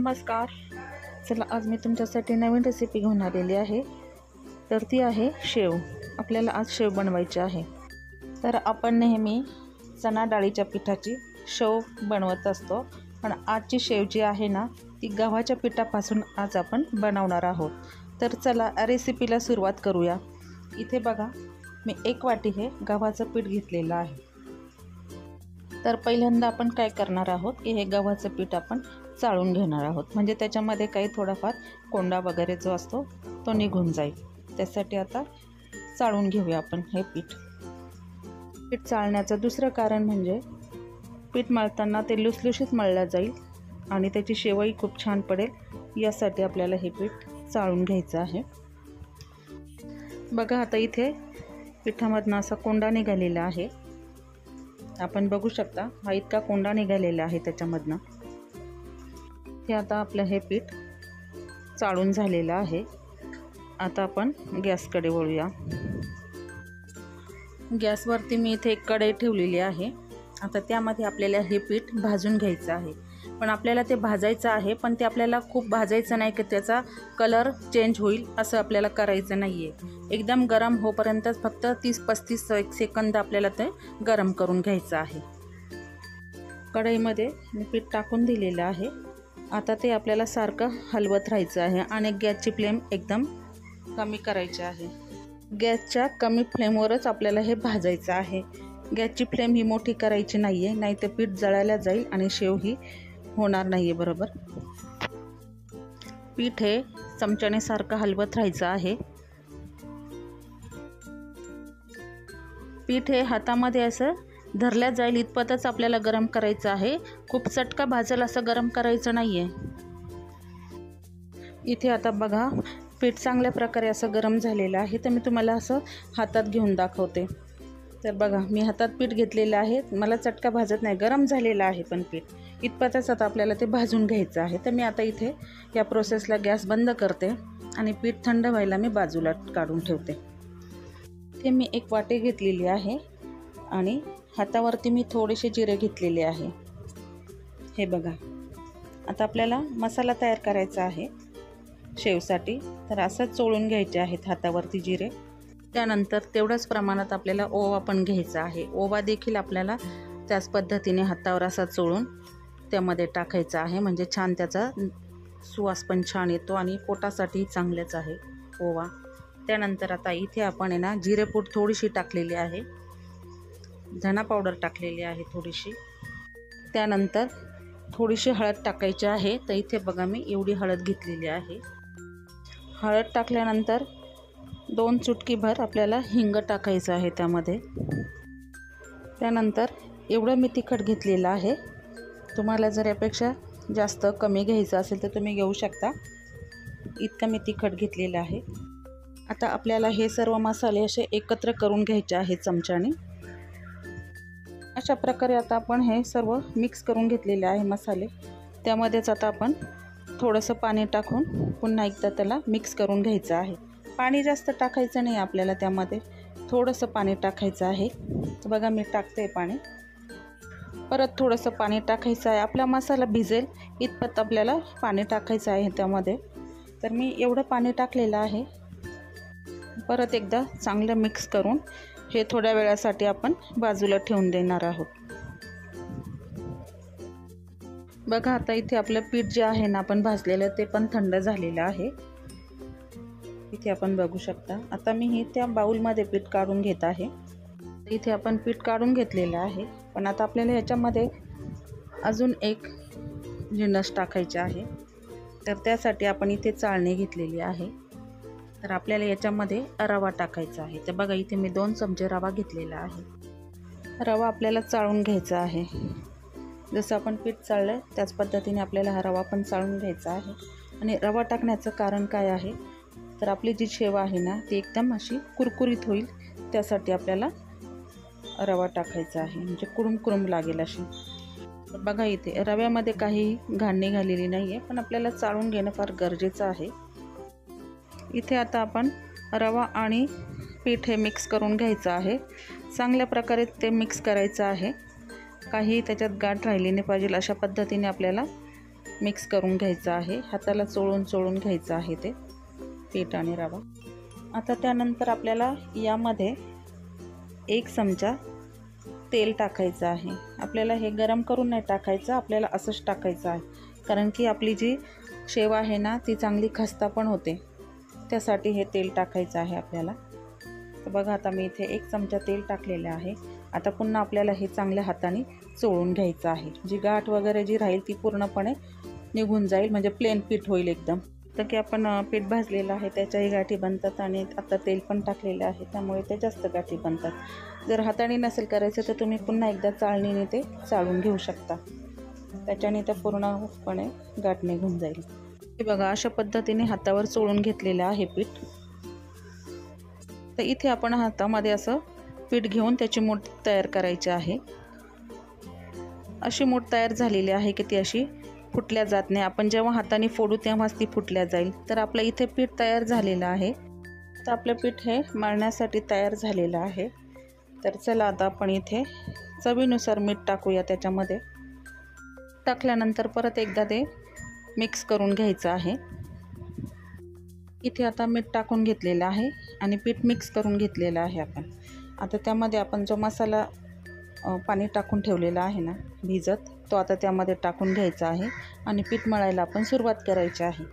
नमस्कार. चला आज मी तुमच्यासाठी नवीन रेसिपी घेऊन आलेली आहे. तर ती आहे शेव. आपल्याला आज शेव बनवायची आहे. तर आपण नेहमी चणा डाळीच्या पिठाची शेव बनवत असतो, पण आजची शेव जी आहे ना ती गव्हाच्या पिठापासून आज आपण बनवणार आहोत. तर चला रेसिपीला सुरुवात करूया. इथे बघा मी 1 वाटी हे गव्हाचं पीठ घेतलेलं आहे. तर पहिल्यांदा आपण काय करणार आहोत की हे गव्हाचं पीठ आपण चाळून घेणार आहोत, म्हणजे त्याच्यामध्ये काही थोडाफार कोंडा वगैरे जो असतो तो निघून जाईल. त्यासाठी आता चाळून घेऊया आपण हे पीठ. पीठ चाळण्याचं दुसरं कारण म्हणजे पीठ मळताना ते लुसलुशीत मळलं जाईल आणि त्याची शेवई खूप छान पडेल, यासाठी आपल्याला हे पीठ चाळून घ्यायचं आहे. बघा आता इथे पिठामधनं असा कोंडा निघालेला आहे. आपण बघू शकता हा इतका कोंडा निघालेला आहे त्याच्यामधनं. हे आता आपलं हे पीठ चाळून झालेलं आहे. आता आपण गॅसकडे वळूया. गॅसवरती मी इथे एक कढई ठेवलेली आहे. आता त्यामध्ये आपल्याला हे पीठ भाजून घ्यायचं आहे. पण आपल्याला ते भाजायचं आहे, पण ते आपल्याला खूप भाजायचं नाही की त्याचा कलर चेंज होईल असं आपल्याला करायचं नाही आहे. एकदम गरम होईपर्यंत फक्त 30-35 सेकंद आपल्याला ते गरम करून घ्यायचं आहे. कढईमध्ये मी पीठ टाकून दिलेलं आहे. आता ते आपल्याला सारखं हलवत राहायचं आहे आणि गॅसची फ्लेम एकदम कमी करायची आहे. गॅसच्या कमी फ्लेमवरच आपल्याला हे भाजायचं आहे. गॅसची फ्लेम ही मोठी करायची नाही आहे, नाही तर पीठ जळायला जाईल आणि शेव ही होणार नाही आहे बरोबर. पीठ हे चमच्याने सारखं हलवत राहायचं आहे. पीठ हे हातामध्ये असं धरल्या जाईल इतपतच आपल्याला गरम करायचं आहे. खूप चटका भाजेल असं गरम करायचं नाही आहे. इथे आता बघा पीठ चांगल्या प्रकारे असं गरम झालेलं आहे. तर मी तुम्हाला असं हातात घेऊन दाखवते. तर बघा मी हातात पीठ घेतलेलं आहे. मला चटका भाजत नाही, गरम झालेलं आहे पण पीठ इतपतच आता आपल्याला ते भाजून घ्यायचं आहे. तर मी आता इथे या प्रोसेसला गॅस बंद करते आणि पीठ थंड व्हायला मी बाजूला काढून ठेवते. ते मी 1 वाटी घेतलेली आहे आणि हातावरती मी थोडेसे जिरे घेतलेले आहे. हे बघा आता आपल्याला मसाला तयार करायचा आहे शेवसाठी. तर असं चोळून घ्यायचे आहेत हातावरती जिरे. त्यानंतर तेवढ्याच प्रमाणात आपल्याला ओवा पण घ्यायचा आहे. ओवा देखील आपल्याला त्याच पद्धतीने हातावर असा चोळून त्यामध्ये टाकायचा आहे, म्हणजे छान त्याचा सुवास पण छान येतो आणि पोटासाठी चांगलेच आहे ओवा. त्यानंतर आता इथे आपण ना जिरेपूड थोडीशी टाकलेली आहे, धना पावडर टाकलेली आहे थोडीशी. त्यानंतर थोडीशी हळद टाकायची आहे. तर इथे बघा मी एवढी हळद घेतलेली आहे. हळद टाकल्यानंतर 2 चुटकीभर आपल्याला हिंग टाकायचं आहे त्यामध्ये. त्यानंतर एवढं मी तिखट घेतलेलं आहे. तुम्हाला जर यापेक्षा जास्त कमी घ्यायचं असेल तर तुम्ही घेऊ शकता. इतकं मी तिखट घेतलेलं आहे. आता आपल्याला हे सर्व मसाले असे एकत्र करून घ्यायचे आहे चमच्याने. अशा प्रकारे आता आपण हे सर्व मिक्स करून घेतलेले आहे मसाले. त्यामध्येच आता आपण थोडंसं पाणी टाकून पुन्हा एकदा त्याला मिक्स करून घ्यायचं आहे. पाणी जास्त टाकायचं नाही आपल्याला, त्यामध्ये थोडंसं पाणी टाकायचं आहे. तर बघा मी टाकते पाणी. परत थोडंसं पाणी टाकायचं आहे. आपला मसाला भिजेल इतपत आपल्याला पाणी टाकायचं आहे त्यामध्ये. तर मी एवढं पाणी टाकलेलं आहे. परत एकदा चांगलं मिक्स करून हे थोड्या वेळासाठी आपण बाजूला ठेवून देणार आहोत. बघा आता इथे आपलं पीठ जे आहे ना आपण भाजलेलं ते पण थंड झालेलं आहे. इथे आपण बघू शकता. आता मी हे त्या बाउलमध्ये पीठ काढून घेत आहे. इथे आपण पीठ काढून घेतलेलं आहे. पण आता आपल्याला ह्याच्यामध्ये अजून एक जिन्नस टाकायचे आहे. तर त्यासाठी आपण इथे चाळणी घेतलेली आहे. तर आपल्याला याच्यामध्ये रवा टाकायचा आहे. तर बघा इथे मी 2 चमचे रवा घेतलेला आहे. रवा आपल्याला चाळून घ्यायचा आहे. जसं आपण पीठ चाळलं त्याच पद्धतीने आपल्याला हा रवा पण चाळून घ्यायचा आहे. आणि रवा टाकण्याचं कारण काय आहे तर आपली जी शेव आहे ना ती एकदम अशी कुरकुरीत होईल, त्यासाठी आपल्याला रवा टाकायचा आहे, म्हणजे कुरुम कुरुम लागेल अशी. तर बघा इथे रव्यामध्ये काही घाण निघालेली नाही आहे, पण आपल्याला चाळून घेणं फार गरजेचं आहे. इथे आता आपण रवा आणि पीठ हे मिक्स करून घ्यायचं आहे. चांगल्या प्रकारे ते मिक्स करायचं आहे. काही त्याच्यात गाठ राहिली नाही पाहिजे अशा पद्धतीने आपल्याला मिक्स करून घ्यायचं आहे. हाताला चोळून घ्यायचं आहे ते पीठ आणि रवा. आता त्यानंतर आपल्याला यामध्ये 1 चमचा तेल टाकायचं आहे. आपल्याला हे गरम करून नाही टाकायचं, आपल्याला असंच टाकायचं आहे, कारण की आपली जी शेव आहे ना ती चांगली खस्ता पण होते, त्यासाठी हे तेल टाकायचं आहे आपल्याला. तर बघा आता मी इथे 1 चमचा तेल टाकलेलं आहे. आता पुन्हा आपल्याला हे चांगल्या हाताने चोळून घ्यायचं आहे. जी गाठ वगैरे जी राहील ती पूर्णपणे निघून जाईल, म्हणजे प्लेन पीठ होईल एकदम. तर की आपण पीठ भाजलेलं आहे त्याच्याही गाठी बनतात आणि आता तेल पण टाकलेलं आहे त्यामुळे ते जास्त गाठी बनतात. जर हाताने नसेल करायचं तर तुम्ही पुन्हा एकदा चाळणीने ते चाळून घेऊ शकता, त्याच्याने ते पूर्णपणे गाठ निघून जाईल. हे बघा अशा पद्धतीने हातावर चोळून घेतलेलं आहे पीठ. तर इथे आपण हातामध्ये असं पीठ घेऊन त्याची मूठ तयार करायची आहे. अशी मूठ तयार झालेली आहे की ती अशी फुटल्या जात नाही. आपण जेव्हा हाताने फोडू तेव्हाच ती फुटल्या जाईल. तर आपलं इथे पीठ तयार झालेलं आहे. तर आपलं पीठ हे मळण्यासाठी तयार झालेलं आहे. तर चला आता आपण इथे चवीनुसार मीठ टाकूया त्याच्यामध्ये. टाकल्यानंतर परत एकदा ते मिक्स करून घ्यायचं आहे. इथे आता मीठ टाकून घेतलेलं आहे आणि पीठ मिक्स करून घेतलेलं आहे आपण. आता त्यामध्ये आपण जो मसाला पाणी टाकून ठेवलेला आहे ना भिजत, तो आता त्यामध्ये टाकून घ्यायचा आहे आणि पीठ मळायला आपण सुरुवात करायची आहे.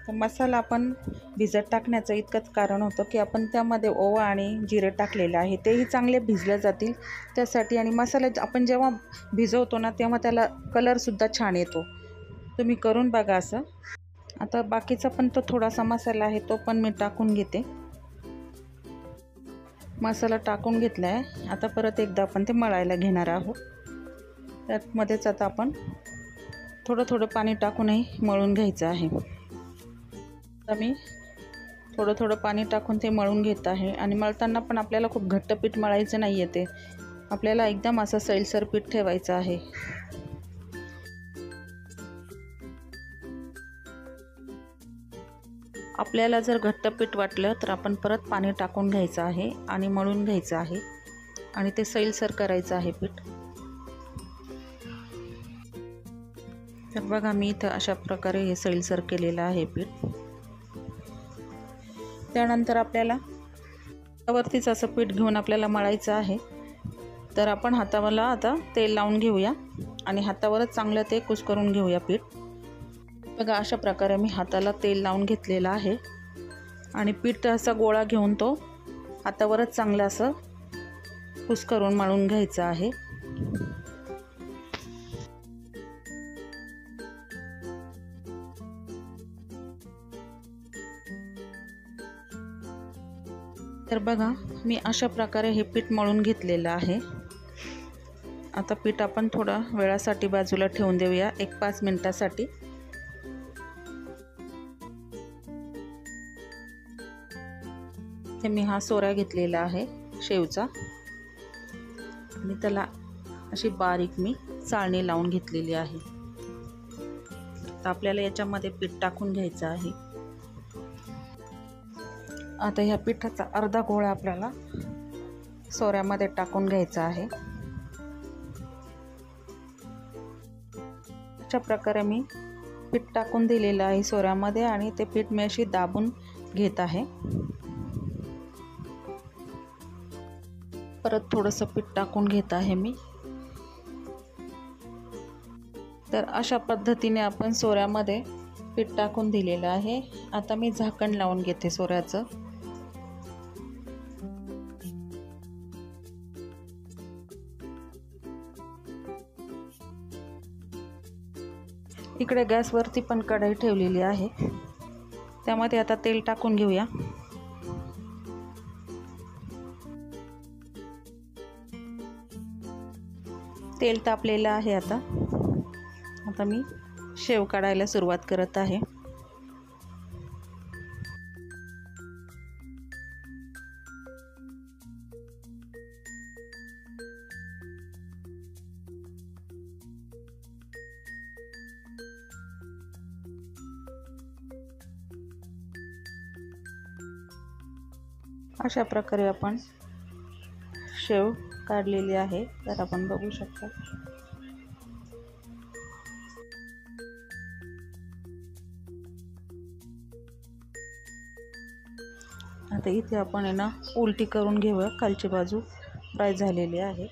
तर मसाला आपण भिजत टाकण्याचं इतकंच कारण होतं की आपण त्यामध्ये ओवा आणि जिरे टाकलेले आहे, तेही चांगले भिजले जातील त्यासाठी. आणि मसाला आपण जेव्हा भिजवतो ना तेव्हा त्याला कलरसुद्धा छान येतो. तुम्ही करून बघा असं. आता बाकीचा पण तो थोडासा मसाला आहे तो पण मी टाकून घेते. मसाला टाकून घेतला आहे. आता परत एकदा आपण ते मळायला घेणार आहोत. त्यामध्येच आता आपण थोडं पाणी टाकूनही मळून घ्यायचं आहे. आता मी थोडं पाणी टाकून ते मळून घेत आहे. आणि मळताना पण आपल्याला खूप घट्ट पीठ मळायचं नाही आहे, ते आपल्याला एकदम असं सैलसर पीठ ठेवायचं आहे. आपल्याला जर घट्ट पीठ वाटलं तर आपण परत पाणी टाकून घ्यायचं आहे आणि मळून घ्यायचं आहे आणि ते सैलसर करायचं आहे पीठ. तर बघा मी इथं अशा प्रकारे हे सैलसर केलेलं आहे पीठ. त्यानंतर आपल्याला वरतीच असं पीठ घेऊन आपल्याला मळायचं आहे. तर आपण हाताला आता तेल लावून घेऊया आणि हातावरच चांगलं ते कुस्करून घेऊया पीठ. बघा अशा प्रकारे मी हाताला तेल लावून घेतलेलं आहे आणि पीठ असा गोळा घेऊन तो हातावरच चांगलं असं कुस्करून मळून घ्यायचं आहे. तर बघा मी अशा प्रकारे हे पीठ मळून घेतलेलं आहे. आता पीठ आपण थोडा वेळासाठी बाजूला ठेवून देऊया, 1-5 मिनिटासाठी. मी हा सोरा घेतलेला आहे शेवचा आणि त्याला अशी बारीक मी चाळणी लावून घेतलेली आहे. तर आपल्याला याच्यामध्ये पीठ टाकून घ्यायचं आहे. आता ह्या पिठाचा अर्धा गोळा आपल्याला सोऱ्यामध्ये टाकून घ्यायचा आहे. अशा प्रकारे मी पीठ टाकून दिलेलं आहे सोऱ्यामध्ये आणि ते पीठ मी अशी दाबून घेत आहे. परत थोडंसं पीठ टाकून घेत आहे मी. तर अशा पद्धतीने आपण सोऱ्यामध्ये पीठ टाकून दिलेलं आहे. आता मी झाकण लावून घेते सोऱ्याचं. इकडे गॅसवरती पण कढई ठेवलेली आहे, त्यामध्ये आता तेल टाकून घेऊया. तेल तापलेलं आहे. आता मी शेव काढायला सुरुवात करत आहे. अशा प्रकारे आपण शेव काढलेली आहे. तर आपण बघू शकता. आता इथे आपण आहे ना उलटी करून घेऊया. खालची बाजू फ्राय झालेली आहे.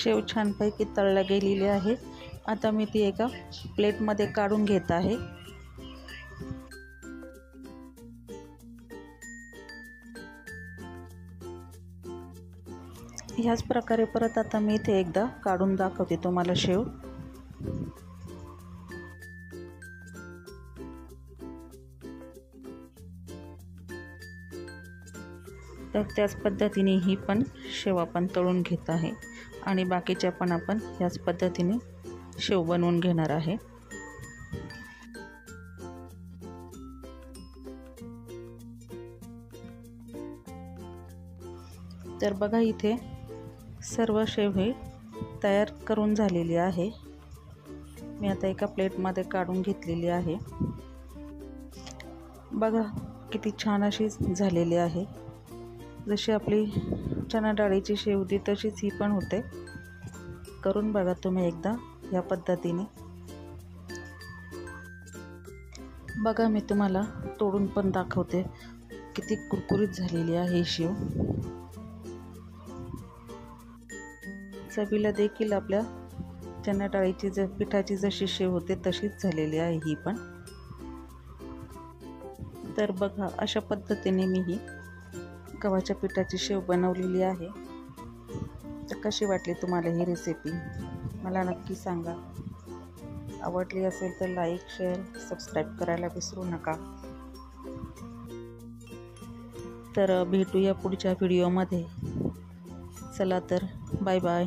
शेव छानपैकी तळल्या गेलेली आहे. आता मी ती एका प्लेटमध्ये काढून घेत आहे. ह्याच प्रकारे परत आता मी इथे एकदा काढून दाखवते तुम्हाला शेव. तर त्याच पद्धतीने ही पण शेव आपण तळून घेत आहे आणि बाकीच्या पण आपण ह्याच पद्धतीने शेव बनवून घेणार आहे. तर बघा इथे सर्व शेव हे तयार करून झालेली आहे. मी आता एका प्लेटमध्ये काढून घेतलेली आहे. बघा किती छान अशी झालेली आहे. जशी आपली चणा डाळीची शेव होती तशीच ही पण होते. करून बघा तुम्ही एकदा या पद्धतीने. बघा मी तुम्हाला तोडून पण दाखवते किती कुरकुरीत झालेली आहे ही शेव. चवीला देखील आपल्या चणा डाळीची पिठाची जशी शेव होते तशीच झालेली आहे ही पण. तर बघा अशा पद्धतीने मी ही गव्हाच्या पिठाची शेव बनवलेली आहे. तर कशी वाटली तुम्हाला ही रेसिपी मला नक्की सांगा. आवडली असेल तर लाईक, शेअर, सबस्क्राईब करायला विसरू नका. तर भेटूया पुढच्या व्हिडिओमध्ये. चला तर बाय बाय.